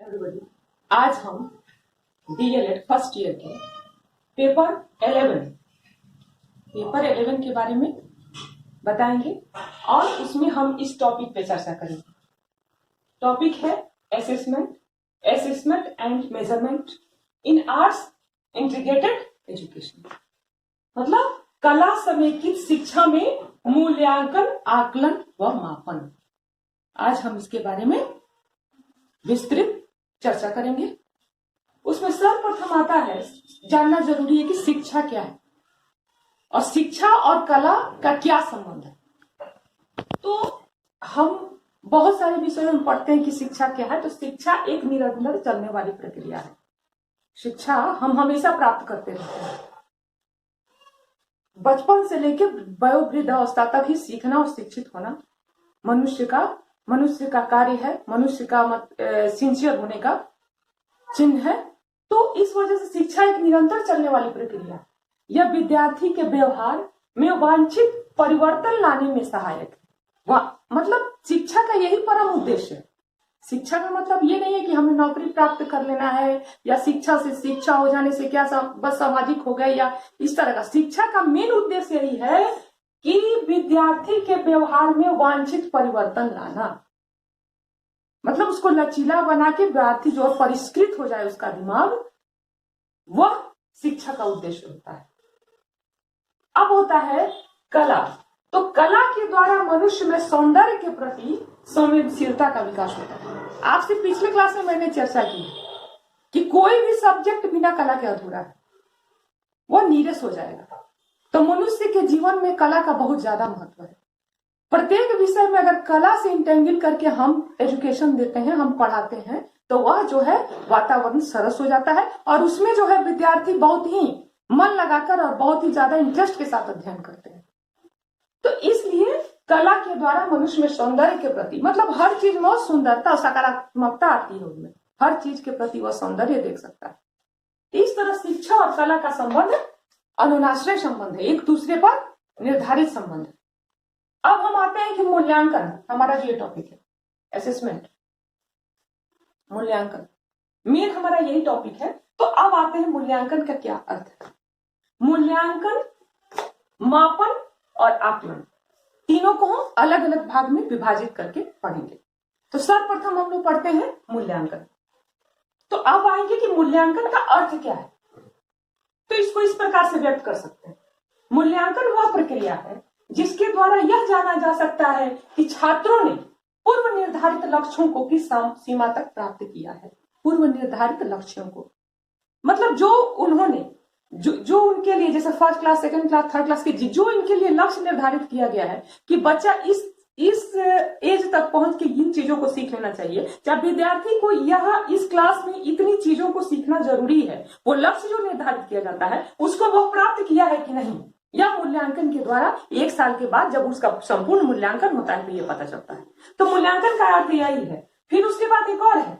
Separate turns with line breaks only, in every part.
Everybody, आज हम DElEd first year के पेपर 11 के बारे में बताएंगे और उसमें हम इस टॉपिक पे चर्चा करेंगे। टॉपिक है assessment and measurement in arts integrated education, मतलब कला समेकित शिक्षा में मूल्यांकन, आकलन व मापन। आज हम इसके बारे में विस्तृत चर्चा करेंगे। उसमें सर्वप्रथम आता है, जानना जरूरी है कि शिक्षा क्या है और शिक्षा और कला का क्या संबंध है। तो हम बहुत सारे विषयों में पढ़ते हैं कि शिक्षा क्या है। तो शिक्षा एक निरंतर चलने वाली प्रक्रिया है। शिक्षा हम हमेशा प्राप्त करते रहते हैं। बचपन से लेकर वयोवृद्धावस्था तक ही सीखना और शिक्षित होना मनुष्य का कार्य है, मनुष्य का सिंसियर होने का चिन्ह है। तो इस वजह से शिक्षा एक निरंतर चलने वाली प्रक्रिया है। यह विद्यार्थी के व्यवहार में वांछित परिवर्तन लाने में सहायक है। मतलब शिक्षा का यही परम उद्देश्य है। शिक्षा का मतलब ये नहीं है कि हमें नौकरी प्राप्त कर लेना है या शिक्षा हो जाने से क्या बस सामाजिक हो गए या इस तरह का। शिक्षा का मेन उद्देश्य यही है कि विद्यार्थी के व्यवहार में वांछित परिवर्तन लाना, मतलब उसको लचीला बना के विद्यार्थी जो परिष्कृत हो जाए उसका दिमाग, वह शिक्षा का उद्देश्य होता है। अब होता है कला। तो कला के द्वारा मनुष्य में सौंदर्य के प्रति संवेदनशीलता का विकास होता है। आपसे पिछले क्लास में मैंने चर्चा की कि कोई भी सब्जेक्ट बिना कला के अधूरा है, वह नीरस हो जाएगा। तो मनुष्य के जीवन में कला का बहुत ज्यादा महत्व है। प्रत्येक विषय में अगर कला से इंटेंगल करके हम एजुकेशन देते हैं, हम पढ़ाते हैं, तो वह जो है वातावरण सरस हो जाता है और उसमें जो है विद्यार्थी बहुत ही मन लगाकर और बहुत ही ज्यादा इंटरेस्ट के साथ अध्ययन करते हैं। तो इसलिए कला के द्वारा मनुष्य में सौंदर्य के प्रति, मतलब हर चीज में सुंदरता और सकारात्मकता आती है उनमें, हर चीज के प्रति वह सौंदर्य देख सकता है। इस तरह शिक्षा और कला का संबंध अनुनाश्रय संबंध है, एक दूसरे पर निर्धारित संबंध है। अब हम आते हैं कि मूल्यांकन, हमारा जो ये टॉपिक है असेसमेंट, मूल्यांकन मेन हमारा यही टॉपिक है। तो अब आते हैं मूल्यांकन का क्या अर्थ है। मूल्यांकन, मापन और आकलन, तीनों को हम अलग अलग भाग में विभाजित करके पढ़ेंगे। तो सर्वप्रथम हम लोग पढ़ते हैं मूल्यांकन। तो अब आएंगे कि मूल्यांकन का अर्थ क्या है। तो इसको इस प्रकार से व्यक्त कर सकते हैं। मूल्यांकन वह प्रक्रिया है जिसके द्वारा यह जाना जा सकता है कि छात्रों ने पूर्व निर्धारित लक्ष्यों को किस सीमा तक प्राप्त किया है। पूर्व निर्धारित लक्ष्यों को मतलब जो उन्होंने जो उनके लिए, जैसे first class, second class, third class के जो इनके लिए लक्ष्य निर्धारित किया गया है कि बच्चा इस एज तक पहुंच के इन चीजों को सीख लेना चाहिए, चाहे विद्यार्थी को यह इस क्लास में इतनी चीजों को सीखना जरूरी है, वो लक्ष्य जो निर्धारित किया जाता है उसको वह प्राप्त किया है कि नहीं, या मूल्यांकन के द्वारा एक साल के बाद जब उसका संपूर्ण मूल्यांकन होता है तो ये पता चलता है। तो मूल्यांकन का अर्थ यही है। फिर उसके बाद एक और है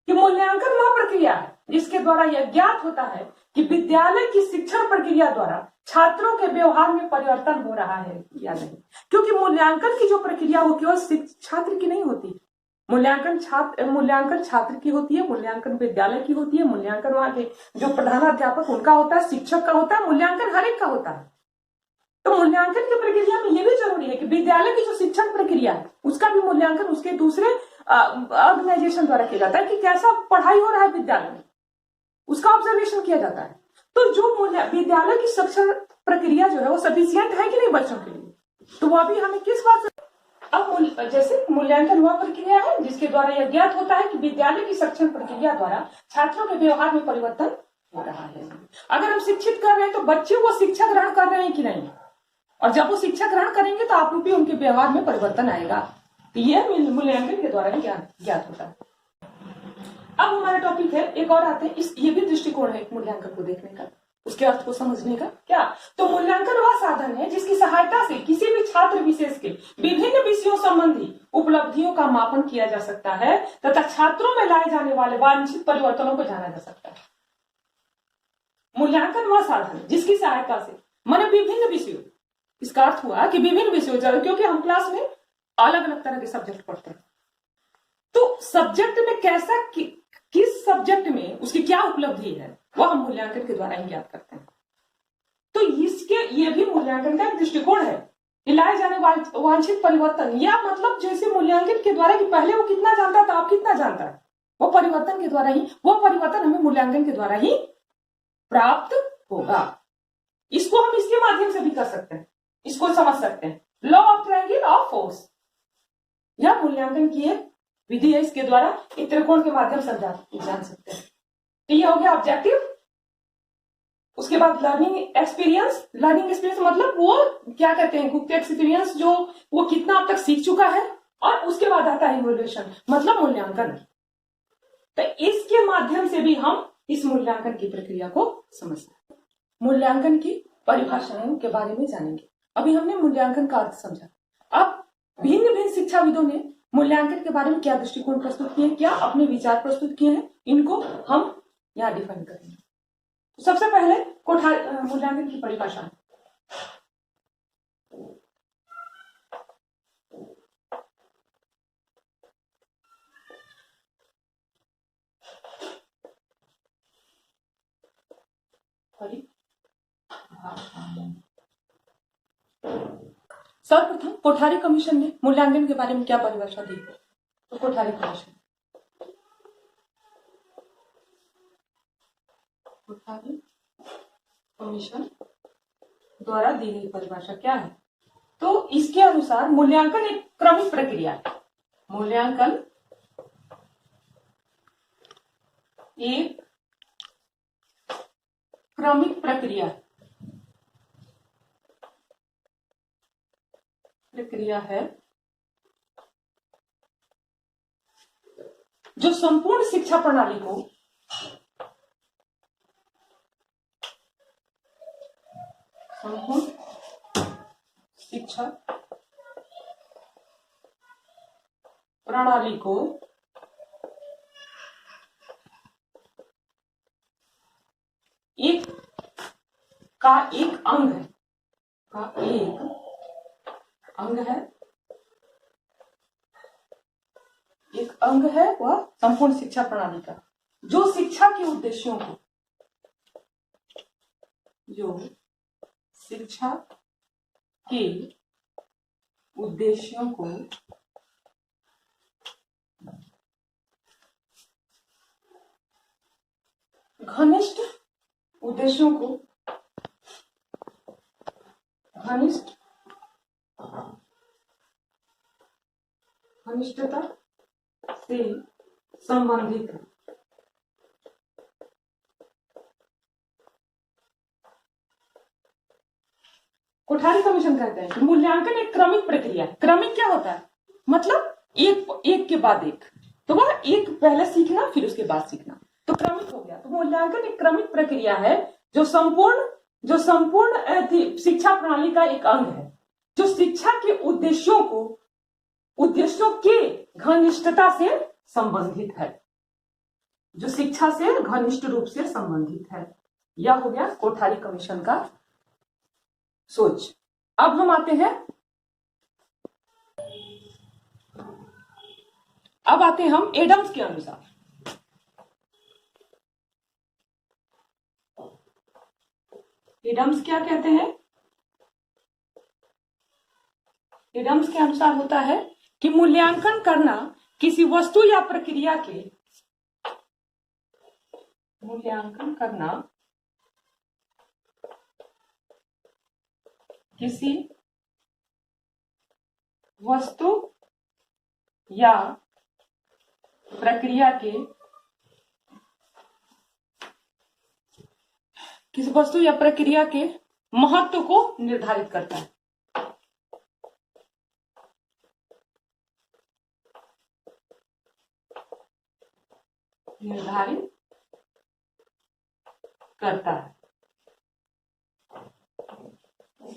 कि मूल्यांकन वह प्रक्रिया है जिसके द्वारा यह ज्ञात होता है कि विद्यालय की शिक्षण प्रक्रिया द्वारा छात्रों के व्यवहार में परिवर्तन हो रहा है या नहीं। क्योंकि मूल्यांकन की जो प्रक्रिया वो केवल छात्र की नहीं होती, मूल्यांकन छात्र की होती है, मूल्यांकन विद्यालय की होती है, मूल्यांकन वहां के जो प्रधानाध्यापक उनका होता है, शिक्षक का होता है, मूल्यांकन हर एक का होता है। तो मूल्यांकन की प्रक्रिया में यह भी जरूरी है कि विद्यालय की जो शिक्षण प्रक्रिया है उसका भी मूल्यांकन उसके दूसरे ऑर्गेनाइजेशन द्वारा किया जाता है कि कैसा पढ़ाई हो रहा है विद्यालय में, उसका ऑब्जर्वेशन किया जाता है। तो जो विद्यालय की शिक्षण प्रक्रिया जो है वो सफिशिएंट है कि नहीं बच्चों के लिए, तो वो भी हमें किस बात से, अब जैसे मूल्यांकन वह प्रक्रिया है जिसके द्वारा यह ज्ञात होता है कि विद्यालय की शिक्षण प्रक्रिया द्वारा छात्रों के व्यवहार में परिवर्तन हो रहा है। अगर हम शिक्षित कर रहे हैं तो बच्चे वो शिक्षा ग्रहण कर रहे हैं कि नहीं, और जब वो शिक्षा ग्रहण करेंगे तो आप रूपी उनके व्यवहार में परिवर्तन आएगा। तो यह मूल्यांकन के द्वारा ही ज्ञात होता है। अब हमारा टॉपिक है, एक और आते हैं, ये भी दृष्टिकोण है मूल्यांकन को देखने का, उसके अर्थ को समझने का। क्या? तो मूल्यांकन वह साधन है जिसकी सहायता से किसी भी छात्र विशेष के विभिन्न विषयों संबंधी उपलब्धियों का मापन किया जा सकता है तथा छात्रों में लाए जाने वाले वांछित परिवर्तनों को जाना जा सकता है। मूल्यांकन वह साधन जिसकी सहायता से, माने विभिन्न विषयों, इसका अर्थ हुआ कि विभिन्न विषयों, क्योंकि हम क्लास में अलग अलग तरह के सब्जेक्ट पढ़ते हैं, तो सब्जेक्ट में कैसा सब्जेक्ट में उसकी क्या उपलब्धि है वह हम मूल्यांकन के द्वारा ही ज्ञात करते हैं। तो इसके ये भी मूल्यांकन का एक दृष्टिकोण है। लाए जाने वांछित परिवर्तन, या मतलब जैसे मूल्यांकन के द्वारा कि पहले वो कितना जानता था अब कितना जानता है, वो परिवर्तन के द्वारा ही, वो परिवर्तन हमें मूल्यांकन के द्वारा ही प्राप्त होगा। इसको हम इसके माध्यम से भी कर सकते हैं, इसको समझ सकते हैं। Law of triangle of force, यह मूल्यांकन की एक विधि है, इसके द्वारा एक त्रिकोण के माध्यम से जान सकते हैं। तो यह हो गया ऑब्जेक्टिव। उसके बाद लर्निंग एक्सपीरियंस। लर्निंग एक्सपीरियंस मतलब वो क्या कहते हैं, गुप्त एक्सपीरियंस, जो वो कितना अब तक सीख चुका है। और उसके बाद आता है इवैल्यूएशन, मतलब मूल्यांकन। तो इसके माध्यम से भी हम इस मूल्यांकन की प्रक्रिया को समझते हैं। मूल्यांकन की परिभाषाओं के बारे में जानेंगे। अभी हमने मूल्यांकन का अर्थ समझा। अब भिन्न भिन्न शिक्षाविदों ने मूल्यांकन के बारे में क्या दृष्टिकोण प्रस्तुत किए, क्या अपने विचार प्रस्तुत किए हैं, इनको हम यहाँ डिफाइन करेंगे। सबसे पहले मूल्यांकन की परिभाषा। सर्वप्रथम कोठारी कमीशन ने मूल्यांकन के बारे में क्या परिभाषा दी? तो कोठारी कमीशन द्वारा दी गई परिभाषा क्या है? तो इसके अनुसार मूल्यांकन एक क्रमिक प्रक्रिया है। मूल्यांकन एक क्रमिक प्रक्रिया है जो संपूर्ण शिक्षा प्रणाली को एक अंग है, एक अंग है वह संपूर्ण शिक्षा प्रणाली का, जो शिक्षा के उद्देश्यों को घनिष्ठ घनिष्ठता से संबंधित है। कोठारी कमीशन कहते हैं कि मूल्यांकन एक क्रमिक प्रक्रिया है। क्रमिक क्या होता है? मतलब एक के बाद एक, तो वह एक पहले सीखना फिर उसके बाद सीखना, तो क्रमिक हो गया। तो मूल्यांकन एक क्रमिक प्रक्रिया है जो संपूर्ण शिक्षा प्रणाली का एक अंग है, जो शिक्षा के उद्देश्यों के घनिष्ठता से संबंधित है, जो शिक्षा से घनिष्ठ रूप से संबंधित है। यह हो गया कोठारी कमीशन का सोच। अब हम आते हैं हम एडम्स के अनुसार। एडम्स क्या कहते हैं? एडम्स के अनुसार होता है कि मूल्यांकन करना किसी वस्तु या प्रक्रिया के किसी वस्तु या प्रक्रिया के महत्व को निर्धारित करता है।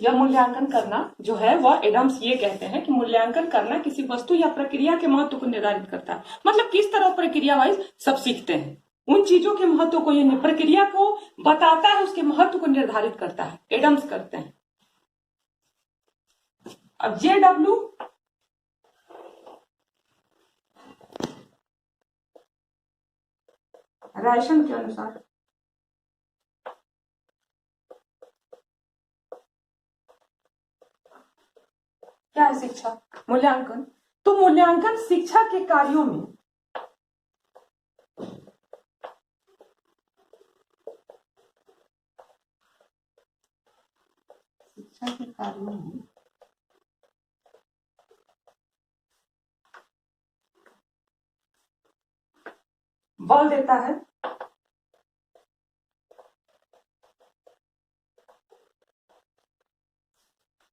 यह मूल्यांकन करना जो है वह एडम्स ये कहते हैं कि मूल्यांकन करना किसी वस्तु या प्रक्रिया के महत्व को निर्धारित करता है। मतलब किस तरह प्रक्रिया वाइज सब सीखते हैं, उन चीजों के महत्व को, ये प्रक्रिया को बताता है, उसके महत्व को निर्धारित करता है, एडम्स करते हैं। अब रायसन के अनुसार क्या है शिक्षा? मूल्यांकन। तो मूल्यांकन शिक्षा के कार्यों में बल देता है।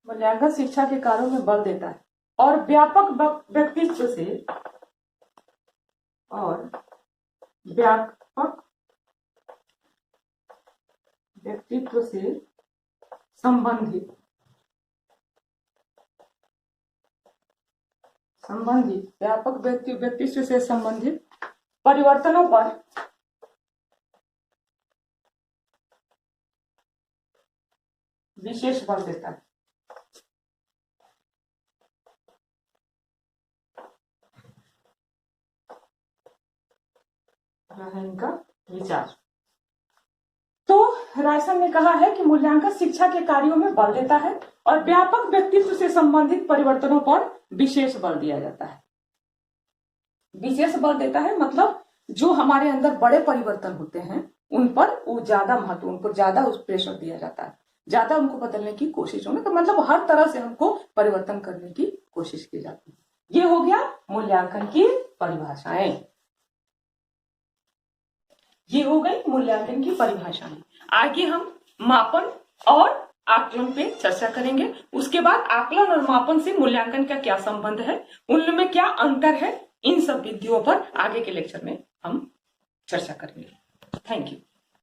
मूल्यांकन शिक्षा के कार्यों में बल देता है और व्यापक व्यक्तित्व से संबंधित व्यापक व्यक्तित्व से संबंधित परिवर्तनों पर विशेष बल देता है। इनका विचार। तो रायसन ने कहा है कि मूल्यांकन शिक्षा के कार्यों में बल देता है और व्यापक व्यक्तित्व से संबंधित परिवर्तनों पर विशेष बल दिया जाता है। विशेष बल देता है मतलब जो हमारे अंदर बड़े परिवर्तन होते हैं उन पर वो ज्यादा महत्व, उन पर ज्यादा उस प्रेशर दिया जाता है, ज्यादा उनको बदलने की कोशिश होने का मतलब हर तरह से हमको परिवर्तन करने की कोशिश की जाती है। ये हो गया मूल्यांकन की परिभाषाएं। ये हो गई मूल्यांकन की परिभाषाएं। आगे हम मापन और आकलन पे चर्चा करेंगे। उसके बाद आकलन और मापन से मूल्यांकन का क्या संबंध है, उनमें क्या अंतर है, इन सब विधियों पर आगे के लेक्चर में हम चर्चा करेंगे। Thank you.